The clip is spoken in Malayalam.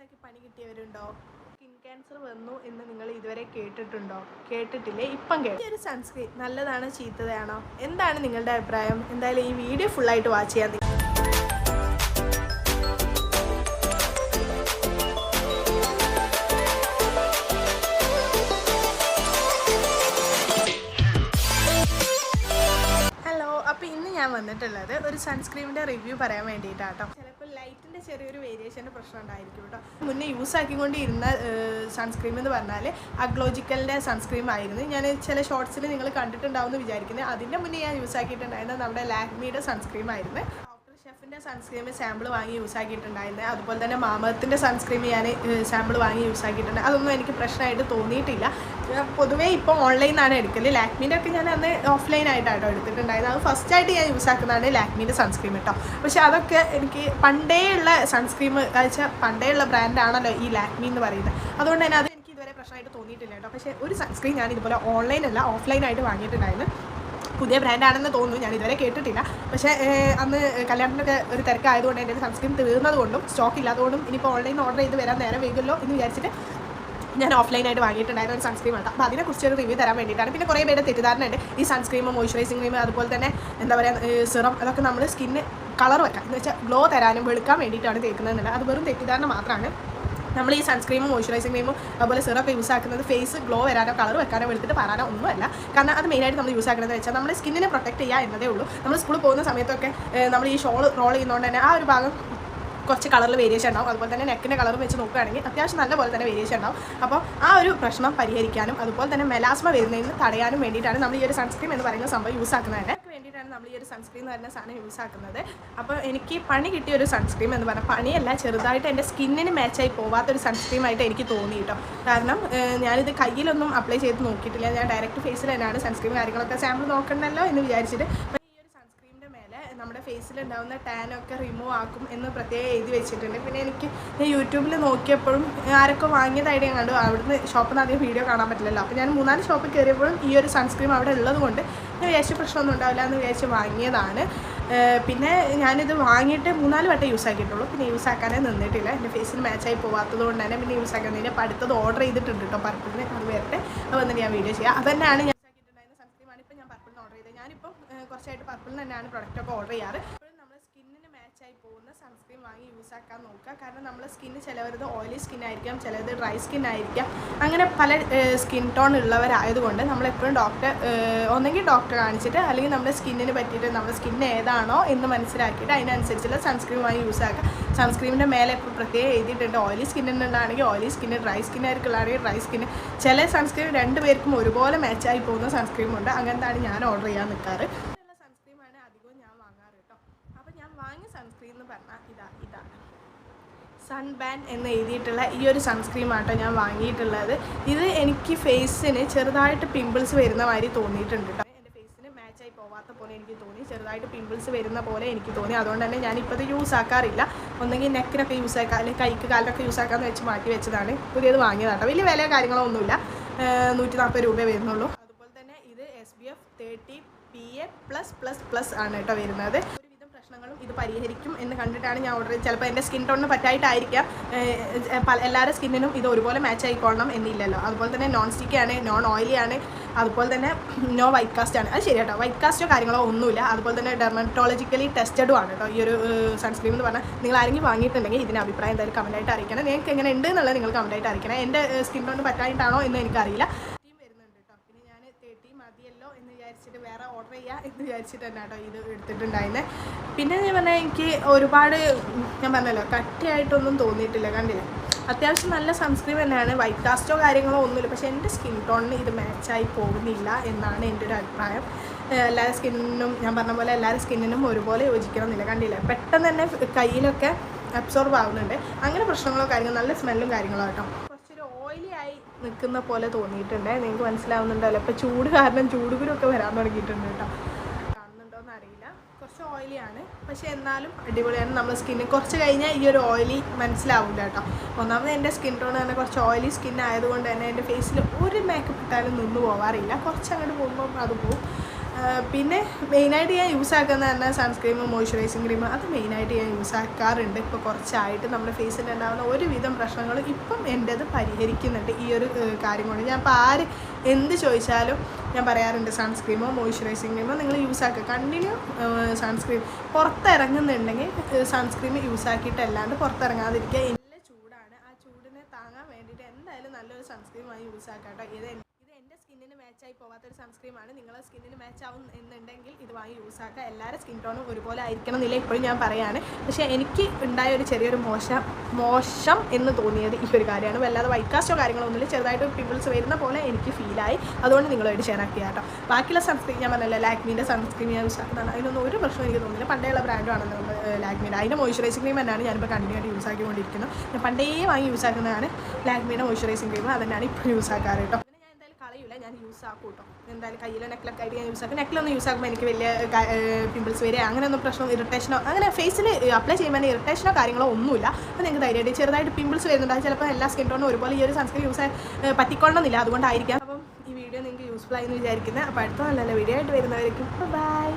യൂസാക്കി പണി കിട്ടിയവരുണ്ടോ? സ്കിൻ ക്യാൻസർ വന്നു എന്ന് നിങ്ങൾ ഇതുവരെ കേട്ടിട്ടുണ്ടോ? കേട്ടിട്ടില്ലേ? ഇപ്പം കേട്ടു. ഈ ഒരു സൺസ്ക്രീൻ നല്ലതാണോ ചീത്തതാണോ? എന്താണ് നിങ്ങളുടെ അഭിപ്രായം? എന്തായാലും ഈ വീഡിയോ ഫുള്ളായിട്ട് വാച്ച് ചെയ്യാൻ. ഞാൻ വന്നിട്ടുള്ളത് ഒരു സൺസ്ക്രീമിൻ്റെ റിവ്യൂ പറയാൻ വേണ്ടിയിട്ടാട്ടോ. ചിലപ്പോൾ ലൈറ്റിൻ്റെ ചെറിയൊരു വേരിയേഷൻ്റെ പ്രശ്നം ഉണ്ടായിരിക്കും കേട്ടോ. മുന്നേ യൂസ് ആക്കിക്കൊണ്ടിരുന്ന സൺസ്ക്രീം എന്ന് പറഞ്ഞാൽ അഗ്ലോജിക്കലിൻ്റെ സൺസ്ക്രീം ആയിരുന്നു. ഞാൻ ചില ഷോർട്സിൽ നിങ്ങൾ കണ്ടിട്ടുണ്ടാവും എന്ന് വിചാരിക്കുന്നത്. അതിൻ്റെ മുന്നേ ഞാൻ യൂസ് ആക്കിയിട്ടുണ്ടായിരുന്നത് നമ്മുടെ ലാക്മിയുടെ സൺസ്ക്രീം ആയിരുന്നു. ഷെഫിൻ്റെ സൺസ്ക്രീം സാമ്പിൾ വാങ്ങി യൂസ് ആക്കിയിട്ടുണ്ടായിരുന്നത്. അതുപോലെ തന്നെ മാമത്തിൻ്റെ സൺസ്ക്രീം ഞാൻ സാമ്പിൾ വാങ്ങി യൂസ് ആക്കിയിട്ടുണ്ട്. അതൊന്നും എനിക്ക് പ്രശ്നമായിട്ട് തോന്നിയിട്ടില്ല. പൊതുവേ ഇപ്പോൾ ഓൺലൈനാണ് എടുക്കൽ. ലാക്മീൻ്റെ ഒക്കെ ഞാൻ അന്ന് ഓഫ്ലൈനായിട്ടാട്ടോ എടുത്തിട്ടുണ്ടായത്. അത് ഫസ്റ്റായിട്ട് ഞാൻ യൂസ് ആക്കുന്നതാണ് ലാക്മീൻ്റെ സൺസ്ക്രീം കേട്ടോ. പക്ഷേ അതൊക്കെ എനിക്ക് പണ്ടേ ഉള്ള സൺസ്ക്രീം വെച്ചാൽ പണ്ടേ ഉള്ള ബ്രാൻഡാണല്ലോ ഈ ലാക്മി എന്ന് പറയുന്നത്. അതുകൊണ്ട് തന്നെ അത് എനിക്ക് ഇതുവരെ പ്രശ്നമായിട്ട് തോന്നിയിട്ടില്ല കേട്ടോ. പക്ഷേ ഒരു സൺസ്ക്രീൻ ഞാൻ ഇതുപോലെ ഓൺലൈനല്ല ഓഫ്ലൈനായിട്ട് വാങ്ങിയിട്ടുണ്ടായിരുന്നു. പുതിയ ബ്രാൻഡാണെന്ന് തോന്നുന്നു, ഞാൻ ഇതുവരെ കേട്ടിട്ടില്ല. പക്ഷേ അന്ന് കല്യാണത്തിനൊക്കെ ഒരു തിരക്കായതുകൊണ്ട് എൻ്റെ സൺസ്ക്രീൻ തീർന്നതുകൊണ്ടും സ്റ്റോക്ക് ഇല്ലാത്തതുകൊണ്ടും ഇനിയിപ്പോൾ ഓൺലൈൻ ഓർഡർ ചെയ്ത് വരാൻ നേരം വൈകുമല്ലോ എന്ന് വിചാരിച്ചിട്ട് ഞാൻ ഓഫ്ലൈനായിട്ട് വാങ്ങിയിട്ടുണ്ടായിരുന്ന ഒരു സൺസ്ക്രീം ആണ്. അപ്പോൾ അതിനെക്കുറിച്ച് ഒരു റിവ്യൂ തരാൻ വേണ്ടിയിട്ടാണ്. പിന്നെ കുറേ പേരുടെ തെറ്റിദ്ധാരണ ഉണ്ട്. ഈ സൺസ്ക്രീം മോയ്സ്ചറൈസിങ് ക്രീം അതുപോലെ തന്നെ എന്താ പറയുക സിറം അതൊക്കെ നമ്മൾ സ്കിന്ന് കളർ വെക്കാം എന്ന് വെച്ചാൽ ഗ്ലോ തരാനും വെളുക്കാൻ വേണ്ടിയിട്ടാണ് തേക്കുന്നതെന്നുള്ളത്. അത് വെറും തെറ്റിദ്ധാരണ മാത്രമാണ്. നമ്മൾ ഈ സൺസ്ക്രീമും മോയ്സ്ചറൈസിങ് ക്രീമും അതുപോലെ സിറപ്പ് യൂസ് ആക്കുന്നത് ഫേസ് ഗ്ലോ വരാനോ കളർ വെക്കാനോ വെളുത്തിട്ട് പറയാനോ ഒന്നുമല്ല. കാരണം അത് മെയിനായിട്ട് നമ്മൾ യൂസ് ആക്കുന്നത് വെച്ചാൽ നമ്മുടെ സ്കിന്നിനെ പ്രൊട്ടക്ട് ചെയ്യുക എന്നതേ ഉള്ളൂ. നമ്മൾ സ്കൂളിൽ പോകുന്ന സമയത്തൊക്കെ നമ്മൾ ഈ ഷോൾ റോൾ ചെയ്യുന്നതുകൊണ്ട് തന്നെ ആ ഒരു ഭാഗം കുറച്ച് കളറിൽ വേരിയേഷൻ ഉണ്ടാവും. അതുപോലെ തന്നെ നെക്കിൻ്റെ കളർ വെച്ച് നോക്കുകയാണെങ്കിൽ അത്യാവശ്യം നല്ല പോലെ തന്നെ വേരിയേഷൻ ഉണ്ടാവും. അപ്പോൾ ആ ഒരു പ്രശ്നം പരിഹരിക്കാനും അതുപോലെ തന്നെ മെലാസ്മ വരുന്നതിന് തടയാനും വേണ്ടിയിട്ടാണ് നമ്മൾ ഈ ഒരു സൺസ്ക്രീം എന്ന് പറയുന്ന സംഭവം യൂസ് ആക്കുന്നത്. വേണ്ടിയിട്ടാണ് നമ്മൾ ഈ ഒരു സൺസ്ക്രീൻ എന്ന് പറയുന്ന സാധനം യൂസ് ആക്കുന്നത്. അപ്പോൾ എനിക്ക് പണി കിട്ടിയ ഒരു സൺസ്ക്രീം എന്ന് പറഞ്ഞാൽ പണിയല്ല, ചെറുതായിട്ട് എൻ്റെ സ്കിന്നിന് മാച്ചായി പോകാത്തൊരു സൺസ്ക്രീമായിട്ട് എനിക്ക് തോന്നി കേട്ടോ. കാരണം ഞാനിത് കയ്യിലൊന്നും അപ്ലൈ ചെയ്ത് നോക്കിയിട്ടില്ല. ഞാൻ ഡയറക്റ്റ് ഫേസിൽ തന്നെയാണ് സൺസ്ക്രീം കാര്യങ്ങളൊക്കെ സാമ്പിൾ നോക്കണമല്ലോ എന്ന് വിചാരിച്ചിട്ട് നമ്മുടെ ഫേസിലുണ്ടാകുന്ന ടാനൊക്കെ റിമൂവ് ആക്കും എന്ന് പ്രത്യേകം എഴുതി വെച്ചിട്ടുണ്ട്. പിന്നെ എനിക്ക് ഞാൻ യൂട്യൂബിൽ നോക്കിയപ്പോഴും ആരൊക്കെ വാങ്ങിയതായിട്ട് ഞാൻ കണ്ടു. അവിടുന്ന് ഷോപ്പിൽ നിന്ന് അധികം വീഡിയോ കാണാൻ പറ്റില്ലല്ലോ. അപ്പോൾ ഞാൻ 3-4 ഷോപ്പിൽ കയറിയപ്പോഴും ഈ ഒരു സൺസ്ക്രീം അവിടെ ഉള്ളത് കൊണ്ട് ഞാൻ വിചാരിച്ച പ്രശ്നമൊന്നും ഉണ്ടാവില്ല എന്ന് വിചാരിച്ച് വാങ്ങിയതാണ്. പിന്നെ ഞാനിത് വാങ്ങിയിട്ട് 4 വട്ടം യൂസ് ആക്കിയിട്ടുള്ളൂ. പിന്നെ യൂസ് ആക്കാനേ നിന്നിട്ടില്ല. എൻ്റെ ഫേസിന് മാച്ചായി പോകാത്തത് കൊണ്ട് തന്നെ പിന്നെ യൂസ് ആക്കുന്നതിന് അപ്പോൾ അടുത്തത് ഓർഡർ ചെയ്തിട്ടുണ്ട് കേട്ടോ പർപ്പിളിന്. അത് വരട്ടെ, അത് വന്നിട്ട് ഞാൻ വീഡിയോ ചെയ്യാം. അതന്നെയാണ് ഞാൻ ഞാനിപ്പം കുറച്ചായിട്ട് പർപ്പിളിൽ തന്നെയാണ് പ്രൊഡക്റ്റൊക്കെ ഓർഡർ ചെയ്യാറ്. ഇപ്പോഴും നമ്മൾ സ്കിന്നിന് മാച്ചായി പോകുന്ന സൺസ്ക്രീൻ വാങ്ങി യൂസ് ആക്കാൻ നോക്കുക. കാരണം നമ്മളെ സ്കിന്ന് ചിലവരത് ഓയിലി സ്കിൻ ആയിരിക്കാം, ചിലത് ഡ്രൈ സ്കിൻ ആയിരിക്കാം. അങ്ങനെ പല സ്കിൻ ടോൺ ഉള്ളവരായതുകൊണ്ട് നമ്മളെപ്പോഴും ഒന്നെങ്കിൽ ഡോക്ടറെ കാണിച്ചിട്ട് അല്ലെങ്കിൽ നമ്മുടെ സ്കിന്നിന് പറ്റിയിട്ട് നമ്മുടെ സ്കിൻ ഏതാണോ എന്ന് മനസ്സിലാക്കിയിട്ട് അതിനനുസരിച്ചുള്ള സൺസ്ക്രീൻ വാങ്ങി യൂസ് ആക്കുക. സൺസ്ക്രീമിൻ്റെ മേലെ ഇപ്പോൾ പ്രത്യേകം എഴുതിയിട്ടുണ്ട് ഓയിലി സ്കിന്നുള്ളതാണെങ്കിൽ ഓയിലി സ്കിന്ന്, ഡ്രൈ സ്കിന്നായിരിക്കുള്ളതാണെങ്കിൽ ഡ്രൈ സ്കിന്ന്. ചില സൺസ്ക്രീൻ 2 പേർക്കും ഒരുപോലെ മാച്ചായി പോകുന്ന സൺസ്ക്രീമുണ്ട്. അങ്ങനത്താണ് ഞാൻ ഓർഡർ ചെയ്യാൻ നിൽക്കാറ്. ഇങ്ങനെയുള്ള സൺസ്ക്രീമാണ് അധികവും ഞാൻ വാങ്ങാറ് കേട്ടോ. അപ്പോൾ ഞാൻ വാങ്ങിയ സൺസ്ക്രീൻ എന്ന് പറഞ്ഞാൽ ഇതാണ് സൺബാൻ എന്ന് എഴുതിയിട്ടുള്ള ഈ ഒരു സൺസ്ക്രീമാട്ടോ ഞാൻ വാങ്ങിയിട്ടുള്ളത്. ഇത് എനിക്ക് ഫേസിന് ചെറുതായിട്ട് പിമ്പിൾസ് വരുന്ന മാതിരി തോന്നിയിട്ടുണ്ട് കേട്ടോ. മാച്ചായി പോവാത്ത പോലെ എനിക്ക് തോന്നി, ചെറുതായിട്ട് പിമ്പിൾസ് വരുന്ന പോലെ എനിക്ക് തോന്നി. അതുകൊണ്ട് തന്നെ ഞാനിപ്പോൾ ഇത് യൂസ് ആക്കാറില്ല. ഒന്നെങ്കിൽ നെക്കിനൊക്കെ യൂസ് ആക്കാം, അല്ലെങ്കിൽ കൈക്ക് കാലിനൊക്കെ യൂസ് ആക്കാമെന്ന് വെച്ച് മാറ്റി വെച്ചതാണ്. പുതിയത് വാങ്ങിയതാട്ടോ. വലിയ വില കാര്യങ്ങളോ ഒന്നുമില്ല, 140 രൂപ വരുന്നുള്ളൂ. അതുപോലെ തന്നെ ഇത് SPF 30 PA+++ ആണ് കേട്ടോ വരുന്നത്. ഒരുവിധം പ്രശ്നങ്ങളും ഇത് പരിഹരിക്കും എന്ന് കണ്ടിട്ടാണ് ഞാൻ ഓർഡർ ചെയ്തത്. ചിലപ്പോൾ എൻ്റെ സ്കിൻ ടോണിന് പറ്റായിട്ടായിരിക്കാം. എല്ലാവരുടെ സ്കിന്നിനും ഇത് ഒരുപോലെ മാച്ച് ആയിക്കൊള്ളണം എന്നില്ലല്ലോ. അതുപോലെ തന്നെ നോൺ സ്റ്റിക്കാണ്, നോൺ ഓയിലിയാണ്, അതുപോലെ തന്നെ നോ വൈറ്റ് കാസ്റ്റ് ആണ്. അത് ശരി കേട്ടോ, വൈറ്റ് കാസ്റ്റോ കാര്യങ്ങളോ ഒന്നുമില്ല. അതുപോലെ തന്നെ ഡെർമറ്റോളജിക്കലി ടെസ്റ്റഡും ആണ് കേട്ടോ ഈ ഒരു സൺസ്ക്രീം എന്ന് പറഞ്ഞാൽ. നിങ്ങൾ ആരെങ്കിലും വാങ്ങിയിട്ടുണ്ടെങ്കിൽ ഇതിൻ്റെ അഭിപ്രായം എന്തായാലും കമൻറ്റായിട്ട് അറിയിക്കണം. നിങ്ങൾക്ക് എങ്ങനെ ഉണ്ട് എന്നുള്ളത് നിങ്ങൾ കമൻറ്റായിട്ട് അറിയിക്കണം. എൻ്റെ സ്കിൻ ടോണിന് പറ്റായിട്ടാണോ എന്ന് എനിക്കറിയില്ല. വരുന്നുണ്ട് കേട്ടോ. പിന്നെ ഞാൻ 30 മതിയല്ലോ എന്ന് വിചാരിച്ചിട്ട് വേറെ ഓർഡർ ചെയ്യുക എന്ന് വിചാരിച്ചിട്ട് തന്നെ കേട്ടോ ഇത് എടുത്തിട്ടുണ്ടായിരുന്നത്. പിന്നെ ഞാൻ പറഞ്ഞാൽ എനിക്ക് ഒരുപാട് ഞാൻ പറഞ്ഞല്ലോ കട്ടിയായിട്ടൊന്നും തോന്നിയിട്ടില്ല. കണ്ടില്ലേ, അത്യാവശ്യം നല്ല സൺസ്ക്രീൻ തന്നെയാണ്. വൈറ്റ് കാസ്റ്റോ കാര്യങ്ങളോ ഒന്നുമില്ല. പക്ഷേ എൻ്റെ സ്കിൻ ടോണിന് ഇത് മാച്ചായി പോകുന്നില്ല എന്നാണ് എൻ്റെ ഒരു അഭിപ്രായം. എല്ലാവരുടെ സ്കിന്നിനും ഞാൻ പറഞ്ഞ പോലെ എല്ലാവരുടെ സ്കിന്നിനും ഒരുപോലെ യോജിക്കണമെന്നില്ല. കണ്ടില്ല, പെട്ടെന്ന് തന്നെ കയ്യിലൊക്കെ അബ്സോർബ് ആവുന്നുണ്ട്. അങ്ങനെ പ്രശ്നങ്ങളോ കാര്യങ്ങളോ നല്ല സ്മെല്ലും കാര്യങ്ങളോ കേട്ടോ. കുറച്ചൊരു ഓയിലി ആയി നിൽക്കുന്ന പോലെ തോന്നിയിട്ടുണ്ട്. നിങ്ങൾക്ക് മനസ്സിലാവുന്നുണ്ടല്ലോ. ഇപ്പോൾ ചൂട് കാരണം ചൂടുകുരൊക്കെ വരാൻ തുടങ്ങിയിട്ടുണ്ട് കേട്ടോ. കാണുന്നുണ്ടോയെന്ന് അറിയില്ല. കുറച്ച് ഓയിലിയാണ്, പക്ഷേ എന്നാലും അടിപൊളിയാണ്. നമ്മുടെ സ്കിന്ന് കുറച്ച് കഴിഞ്ഞാൽ ഈ ഒരു ഓയിലി മനസ്സിലാവില്ല കേട്ടോ. ഒന്നാമത് എൻ്റെ സ്കിൻ ടോൺ തന്നെ കുറച്ച് ഓയിലി സ്കിൻ ആയതുകൊണ്ട് തന്നെ എൻ്റെ ഫേസിൽ ഒരു മേക്കപ്പ് ഇട്ടാലും നിന്ന് പോകാറില്ല. കുറച്ച് അങ്ങോട്ട് പോകുമ്പോൾ അത് പോകും. പിന്നെ മെയിനായിട്ട് ഞാൻ യൂസ് ആക്കുന്നത് പറഞ്ഞാൽ സൺസ്ക്രീമും മോയ്സ്ചറൈസിങ് ക്രീമും അത് മെയിനായിട്ട് ഞാൻ യൂസ് ആക്കാറുണ്ട്. ഇപ്പോൾ കുറച്ചായിട്ട് നമ്മുടെ ഫേസിൽ ഉണ്ടാകുന്ന ഒരുവിധം പ്രശ്നങ്ങൾ ഇപ്പം എൻ്റെത് പരിഹരിക്കുന്നുണ്ട് ഈ ഒരു കാര്യം കൊണ്ട്. ഞാൻ ഇപ്പോൾ ആര് എന്ത് ചോദിച്ചാലും ഞാൻ പറയാറുണ്ട് സൺസ്ക്രീമോ മോയ്സ്ചറൈസിങ് ക്രീമോ നിങ്ങൾ യൂസ് ആക്കുക. കണ്ടിന്യൂ സൺസ്ക്രീം പുറത്തിറങ്ങുന്നുണ്ടെങ്കിൽ സൺസ്ക്രീം യൂസ് ആക്കിയിട്ടല്ലാണ്ട് പുറത്തിറങ്ങാതിരിക്കുക. നല്ല ചൂടാണ്, ആ ചൂടിനെ താങ്ങാൻ വേണ്ടിയിട്ട് എന്തായാലും നല്ലൊരു സൺസ്ക്രീമായി യൂസ് ആക്കാം കേട്ടോ. ഇത് എൻ്റെ സ്കിന്നിന് മാച്ചായി പോകാത്തൊരു സൺസ്ക്രീമാണ്. നിങ്ങളുടെ സ്കിന്നിന് മാച്ച് ആവും എന്നുണ്ടെങ്കിൽ ഇത് വാങ്ങി യൂസ് ആക്കുക. എല്ലാവരുടെ സ്കിൻ ടോണും ഒരുപോലെ ആയിരിക്കണം എന്നില്ല ഇപ്പോഴും ഞാൻ പറയുകയാണ്. പക്ഷേ എനിക്ക് ഉണ്ടായ ഒരു ചെറിയൊരു മോശം എന്ന് തോന്നിയത് ഈ ഒരു കാര്യമാണ്. വല്ലാതെ വൈറ്റ് കാസ്റ്റോ കാര്യങ്ങളോ ഒന്നുമില്ല, ചെറുതായിട്ട് പിമ്പിൾസ് വരുന്ന പോലെ എനിക്ക് ഫീലായി. അതുകൊണ്ട് നിങ്ങളായിട്ട് ഷെയർ ആക്കിയ കേട്ടോ. ബാക്കിയുള്ള സൺസ്ക്രീൻ ഞാൻ പറഞ്ഞല്ലോ ലാക്മീൻ്റെ സൺസ്ക്രീൻ ഞാൻ യൂസ് ആക്കുന്നതാണ്. അതിനൊന്നും ഒരു പ്രശ്നം എനിക്ക് തോന്നുന്നില്ല. പണ്ടേയുള്ള ബ്രാൻഡാണെന്ന് ലാക്മീൻ്റെ. അതിൻ്റെ മോയ്സ്ചറൈസിങ് ക്രീം തന്നെയാണ് ഞാനിപ്പോൾ കണ്ടിന്യൂ ആയിട്ട് യൂസ് ആക്കിക്കൊണ്ടിരിക്കുന്നത്. ഞാൻ പണ്ടേ വാങ്ങി യൂസ് ആക്കുന്നതാണ് ലാക്മീൻ്റെ മോയ്സ്ചറൈസിങ് ക്രീം. അതന്നെയാണ് ഇപ്പോൾ യൂസ് ആക്കാറ് കേട്ടോ. കളയില്ല, ഞാൻ യൂസ് ആക്കും കേട്ടോ. എന്തായാലും കയ്യിലെ നെക്കിലൊക്കെ ആയിട്ട് ഞാൻ യൂസ് ആക്കും. നെക്കിലൊന്നും യൂസ് ആക്കുമ്പോൾ എനിക്ക് വലിയ പിമ്പിൾസ് വരിക അങ്ങനെയൊന്നും പ്രശ്നം, ഇറിറ്റേഷനോ അങ്ങനെ ഫേസിൽ അപ്ലൈ ചെയ്യുമ്പോൾ ഇറിറ്റേഷനോ കാര്യങ്ങളോ ഒന്നുമില്ല. അപ്പോൾ നിങ്ങൾക്ക് ധൈര്യമായിട്ട് ചെറുതായിട്ട് പിമ്പിൾസ് വരുന്നുണ്ട്. അത് ചിലപ്പോൾ എല്ലാ സ്കിൻ ടോണും ഒരുപോലെ ഈ ഒരു സൺസ്ക്രീൻ യൂസ് പറ്റിക്കൊള്ളുന്നില്ല, അതുകൊണ്ടായിരിക്കാം. അപ്പം ഈ വീഡിയോ നിങ്ങൾക്ക് യൂസ്ഫുൾ ആയി എന്ന് വിചാരിക്കുന്നത്. അപ്പോൾ അടുത്ത നല്ല വീഡിയോ ആയിട്ട് വരുന്നവരേക്കും ബൈ.